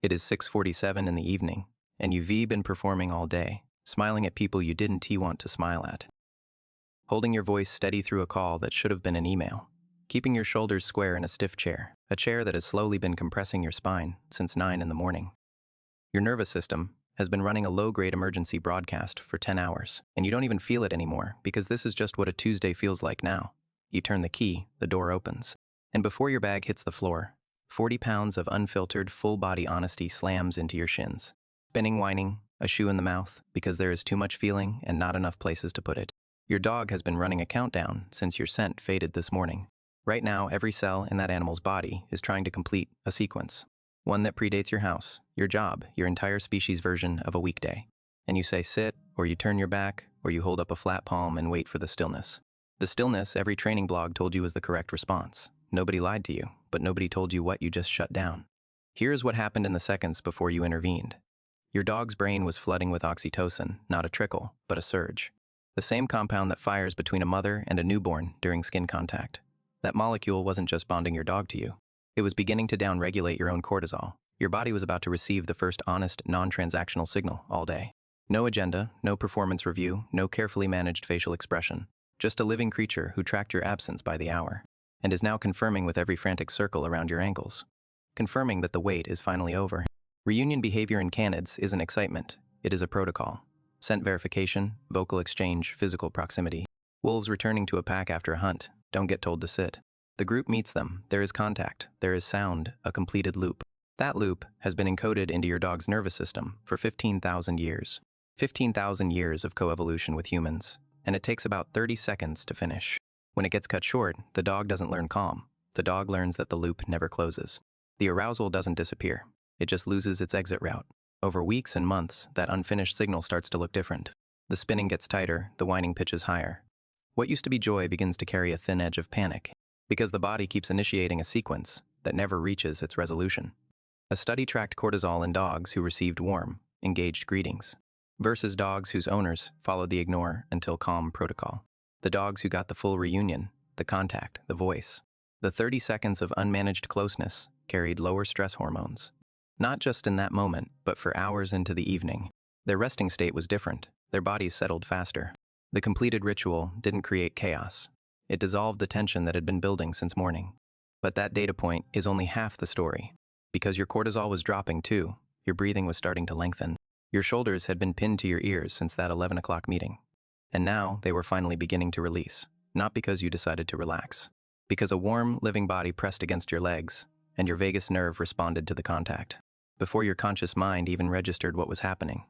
It is 6:47 in the evening, and you've been performing all day, smiling at people you didn't want to smile at. Holding your voice steady through a call that should have been an email. Keeping your shoulders square in a stiff chair, a chair that has slowly been compressing your spine since 9 in the morning. Your nervous system has been running a low-grade emergency broadcast for 10 hours, and you don't even feel it anymore because this is just what a Tuesday feels like now. You turn the key, the door opens, and before your bag hits the floor, 40 pounds of unfiltered, full-body honesty slams into your shins. Spinning, whining, a shoe in the mouth because there is too much feeling and not enough places to put it. Your dog has been running a countdown since your scent faded this morning. Right now, every cell in that animal's body is trying to complete a sequence. One that predates your house, your job, your entire species version of a weekday. And you say sit, or you turn your back, or you hold up a flat palm and wait for the stillness. The stillness every training blog told you was the correct response. Nobody lied to you, but nobody told you what you just shut down. Here's what happened in the seconds before you intervened. Your dog's brain was flooding with oxytocin, not a trickle, but a surge. The same compound that fires between a mother and a newborn during skin contact. That molecule wasn't just bonding your dog to you. It was beginning to downregulate your own cortisol. Your body was about to receive the first honest, non-transactional signal all day. No agenda, no performance review, no carefully managed facial expression. Just a living creature who tracked your absence by the hour, and is now confirming with every frantic circle around your ankles. Confirming that the wait is finally over. Reunion behavior in canids isn't excitement, it is a protocol. Scent verification, vocal exchange, physical proximity. Wolves returning to a pack after a hunt don't get told to sit. The group meets them, there is contact, there is sound, a completed loop. That loop has been encoded into your dog's nervous system for 15,000 years. 15,000 years of coevolution with humans, and it takes about 30 seconds to finish. When it gets cut short, the dog doesn't learn calm. The dog learns that the loop never closes. The arousal doesn't disappear. It just loses its exit route. Over weeks and months, that unfinished signal starts to look different. The spinning gets tighter, the whining pitches higher. What used to be joy begins to carry a thin edge of panic, because the body keeps initiating a sequence that never reaches its resolution. A study tracked cortisol in dogs who received warm, engaged greetings, versus dogs whose owners followed the ignore until calm protocol. The dogs who got the full reunion, the contact, the voice. The 30 seconds of unmanaged closeness carried lower stress hormones. Not just in that moment, but for hours into the evening. Their resting state was different. Their bodies settled faster. The completed ritual didn't create chaos. It dissolved the tension that had been building since morning. But that data point is only half the story. Because your cortisol was dropping too, your breathing was starting to lengthen. Your shoulders had been pinned to your ears since that 11 o'clock meeting. And now they were finally beginning to release. Not because you decided to relax. Because a warm, living body pressed against your legs, and your vagus nerve responded to the contact. Before your conscious mind even registered what was happening.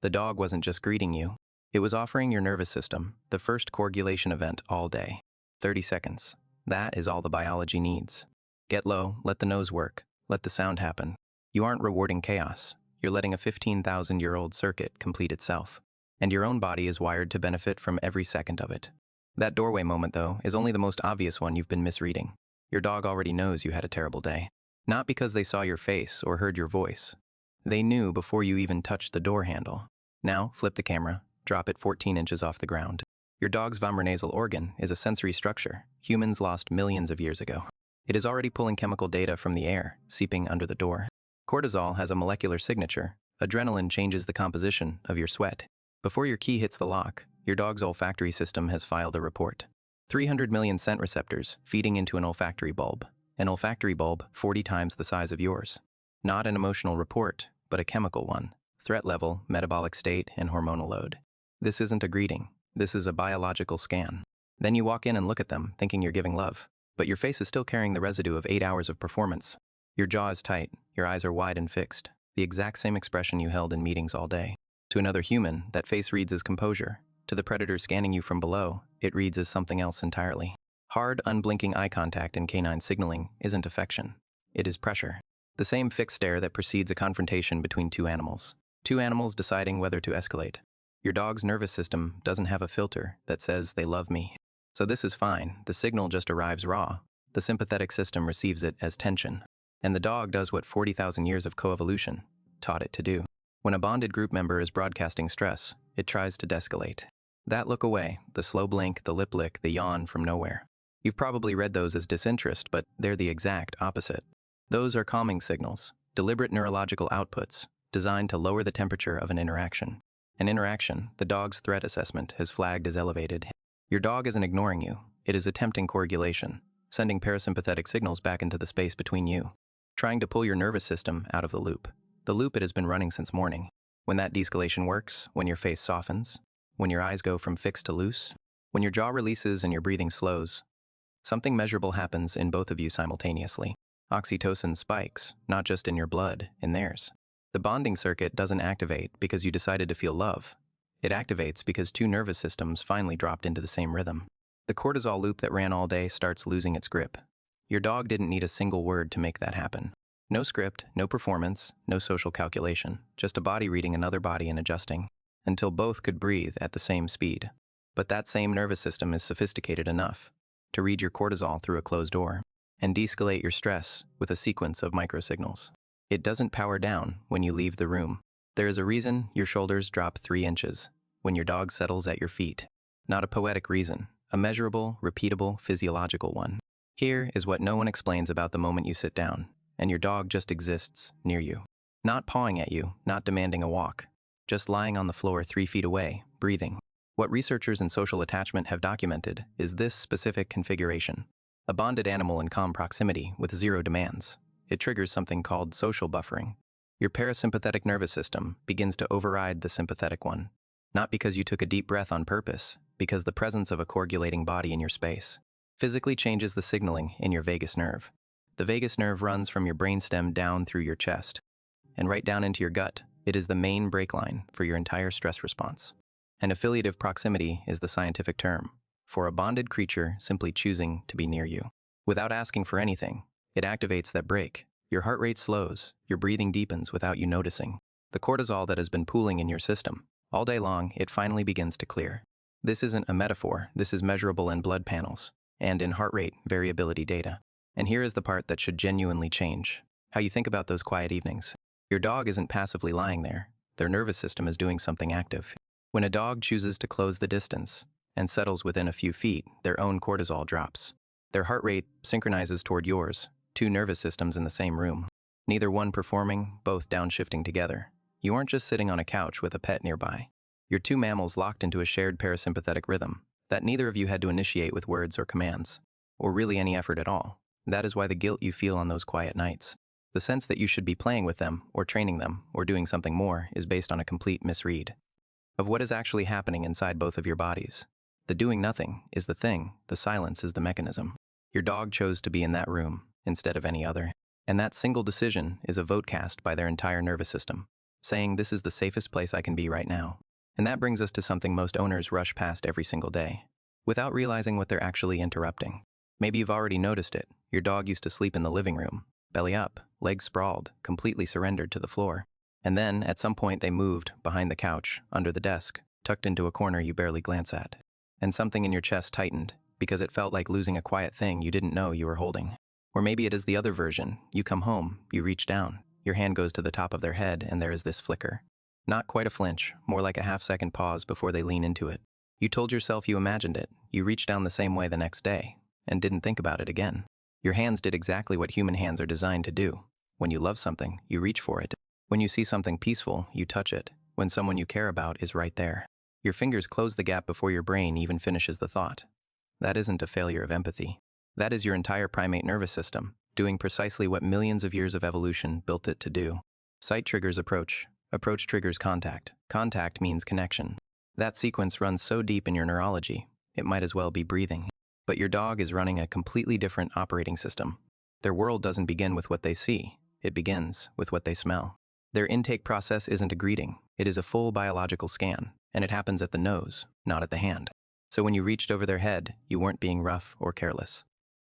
The dog wasn't just greeting you. It was offering your nervous system the first coagulation event all day. 30 seconds. That is all the biology needs. Get low, let the nose work, let the sound happen. You aren't rewarding chaos. You're letting a 15,000-year-old circuit complete itself. And your own body is wired to benefit from every second of it. That doorway moment, though, is only the most obvious one you've been misreading. Your dog already knows you had a terrible day. Not because they saw your face or heard your voice. They knew before you even touched the door handle. Now, flip the camera, drop it 14 inches off the ground. Your dog's vomeronasal organ is a sensory structure humans lost millions of years ago. It is already pulling chemical data from the air, seeping under the door. Cortisol has a molecular signature. Adrenaline changes the composition of your sweat. Before your key hits the lock, your dog's olfactory system has filed a report. 300 million scent receptors feeding into an olfactory bulb. An olfactory bulb 40 times the size of yours. Not an emotional report, but a chemical one. Threat level, metabolic state, and hormonal load. This isn't a greeting. This is a biological scan. Then you walk in and look at them, thinking you're giving love. But your face is still carrying the residue of 8 hours of performance. Your jaw is tight, your eyes are wide and fixed. The exact same expression you held in meetings all day. To another human, that face reads as composure. To the predator scanning you from below, it reads as something else entirely. Hard, unblinking eye contact in canine signaling isn't affection. It is pressure. The same fixed stare that precedes a confrontation between two animals. Two animals deciding whether to escalate. Your dog's nervous system doesn't have a filter that says they love me. So this is fine. The signal just arrives raw. The sympathetic system receives it as tension. And the dog does what 40,000 years of coevolution taught it to do. When a bonded group member is broadcasting stress, it tries to de-escalate. That look away, the slow blink, the lip lick, the yawn from nowhere. You've probably read those as disinterest, but they're the exact opposite. Those are calming signals. Deliberate neurological outputs designed to lower the temperature of an interaction. An interaction the dog's threat assessment has flagged as elevated. Your dog isn't ignoring you. It is attempting coagulation, sending parasympathetic signals back into the space between you, trying to pull your nervous system out of the loop. The loop it has been running since morning. When that de-escalation works, when your face softens, when your eyes go from fixed to loose, when your jaw releases and your breathing slows, something measurable happens in both of you simultaneously. Oxytocin spikes, not just in your blood, in theirs. The bonding circuit doesn't activate because you decided to feel love. It activates because two nervous systems finally dropped into the same rhythm. The cortisol loop that ran all day starts losing its grip. Your dog didn't need a single word to make that happen. No script, no performance, no social calculation, just a body reading another body and adjusting, until both could breathe at the same speed. But that same nervous system is sophisticated enough to read your cortisol through a closed door and de-escalate your stress with a sequence of microsignals. It doesn't power down when you leave the room. There is a reason your shoulders drop 3 inches when your dog settles at your feet. Not a poetic reason, a measurable, repeatable, physiological one. Here is what no one explains about the moment you sit down, and your dog just exists near you. Not pawing at you, not demanding a walk, just lying on the floor 3 feet away, breathing. What researchers in social attachment have documented is this specific configuration. A bonded animal in calm proximity with 0 demands. It triggers something called social buffering. Your parasympathetic nervous system begins to override the sympathetic one. Not because you took a deep breath on purpose, because the presence of a coagulating body in your space physically changes the signaling in your vagus nerve. The vagus nerve runs from your brainstem down through your chest and right down into your gut. It is the main brake line for your entire stress response. And affiliative proximity is the scientific term for a bonded creature simply choosing to be near you. Without asking for anything, it activates that brake. Your heart rate slows, your breathing deepens without you noticing. The cortisol that has been pooling in your system all day long, it finally begins to clear. This isn't a metaphor, this is measurable in blood panels and in heart rate variability data. And here is the part that should genuinely change how you think about those quiet evenings. Your dog isn't passively lying there. Their nervous system is doing something active. When a dog chooses to close the distance and settles within a few feet, their own cortisol drops. Their heart rate synchronizes toward yours, 2 nervous systems in the same room. Neither one performing, both downshifting together. You aren't just sitting on a couch with a pet nearby. You're 2 mammals locked into a shared parasympathetic rhythm that neither of you had to initiate with words or commands, or really any effort at all. That is why the guilt you feel on those quiet nights, the sense that you should be playing with them, or training them, or doing something more, is based on a complete misread of what is actually happening inside both of your bodies. The doing nothing is the thing, the silence is the mechanism. Your dog chose to be in that room instead of any other. And that single decision is a vote cast by their entire nervous system, saying this is the safest place I can be right now. And that brings us to something most owners rush past every single day, without realizing what they're actually interrupting. Maybe you've already noticed it. Your dog used to sleep in the living room, belly up, legs sprawled, completely surrendered to the floor. And then, at some point, they moved behind the couch, under the desk, tucked into a corner you barely glance at. And something in your chest tightened, because it felt like losing a quiet thing you didn't know you were holding. Or maybe it is the other version. You come home, you reach down, your hand goes to the top of their head, and there is this flicker. Not quite a flinch, more like a half-second pause before they lean into it. You told yourself you imagined it. You reached down the same way the next day, and didn't think about it again. Your hands did exactly what human hands are designed to do. When you love something, you reach for it. When you see something peaceful, you touch it. When someone you care about is right there, your fingers close the gap before your brain even finishes the thought. That isn't a failure of empathy. That is your entire primate nervous system, doing precisely what millions of years of evolution built it to do. Sight triggers approach. Approach triggers contact. Contact means connection. That sequence runs so deep in your neurology, it might as well be breathing. But your dog is running a completely different operating system. Their world doesn't begin with what they see. It begins with what they smell. Their intake process isn't a greeting. It is a full biological scan, and it happens at the nose, not at the hand. So when you reached over their head, you weren't being rough or careless.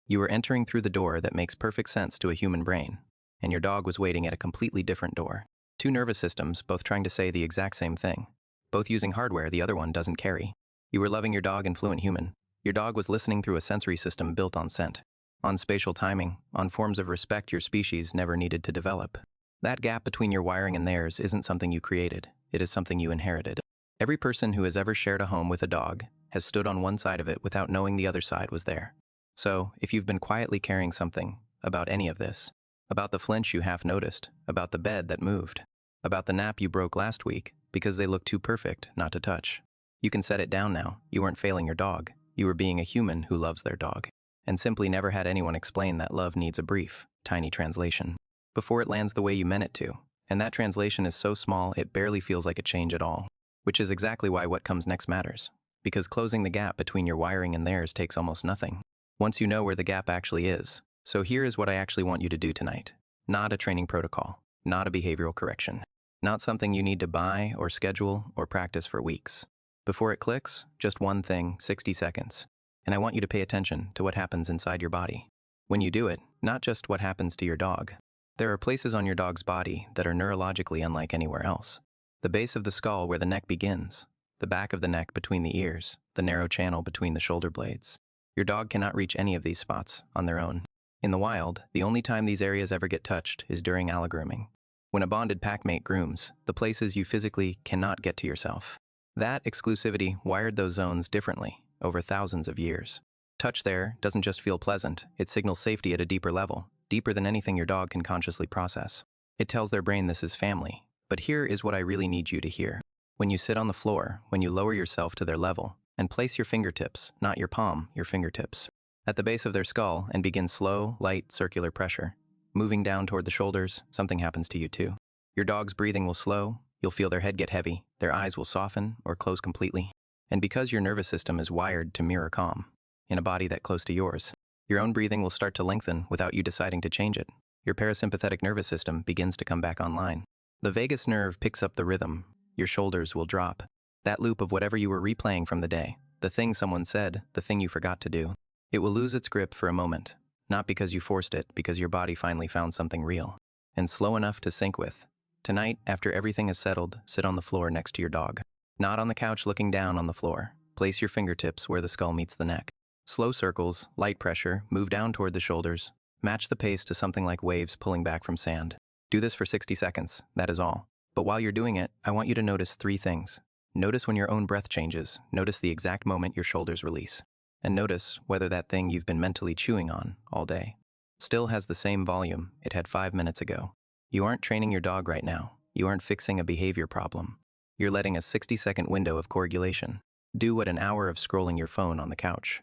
You were entering through the door that makes perfect sense to a human brain, and your dog was waiting at a completely different door. 2 nervous systems, both trying to say the exact same thing. Both using hardware the other one doesn't carry. You were loving your dog and fluent human. Your dog was listening through a sensory system built on scent, on spatial timing, on forms of respect your species never needed to develop. That gap between your wiring and theirs isn't something you created. It is something you inherited. Every person who has ever shared a home with a dog has stood on one side of it without knowing the other side was there. So, if you've been quietly carrying something about any of this, about the flinch you half noticed, about the bed that moved, about the nap you broke last week because they looked too perfect not to touch. You can set it down now. You weren't failing your dog. You were being a human who loves their dog, and simply never had anyone explain that love needs a brief, tiny translation before it lands the way you meant it to. And that translation is so small it barely feels like a change at all, which is exactly why what comes next matters. Because closing the gap between your wiring and theirs takes almost nothing, once you know where the gap actually is. So here is what I actually want you to do tonight. Not a training protocol, not a behavioral correction, not something you need to buy or schedule or practice for weeks. Before it clicks, just one thing, 60 seconds. And I want you to pay attention to what happens inside your body. When you do it, not just what happens to your dog. There are places on your dog's body that are neurologically unlike anywhere else. The base of the skull where the neck begins, the back of the neck between the ears, the narrow channel between the shoulder blades. Your dog cannot reach any of these spots on their own. In the wild, the only time these areas ever get touched is during allogrooming. When a bonded packmate grooms, the places you physically cannot get to yourself. That exclusivity wired those zones differently over thousands of years. Touch there doesn't just feel pleasant, it signals safety at a deeper level, deeper than anything your dog can consciously process. It tells their brain this is family. But here is what I really need you to hear. When you sit on the floor, when you lower yourself to their level, and place your fingertips, not your palm, your fingertips, at the base of their skull and begin slow, light, circular pressure. Moving down toward the shoulders, something happens to you too. Your dog's breathing will slow, you'll feel their head get heavy, their eyes will soften or close completely. And because your nervous system is wired to mirror calm, in a body that close to yours, your own breathing will start to lengthen without you deciding to change it. Your parasympathetic nervous system begins to come back online. The vagus nerve picks up the rhythm. Your shoulders will drop. That loop of whatever you were replaying from the day, the thing someone said, the thing you forgot to do. It will lose its grip for a moment, not because you forced it, because your body finally found something real and slow enough to sync with. Tonight, after everything is settled, sit on the floor next to your dog. Not on the couch looking down on the floor. Place your fingertips where the skull meets the neck. Slow circles, light pressure, move down toward the shoulders. Match the pace to something like waves pulling back from sand. Do this for 60 seconds, that is all. But while you're doing it, I want you to notice 3 things. Notice when your own breath changes. Notice the exact moment your shoulders release. And notice whether that thing you've been mentally chewing on all day still has the same volume it had 5 minutes ago. You aren't training your dog right now. You aren't fixing a behavior problem. You're letting a 60-second window of coagulation do what an hour of scrolling your phone on the couch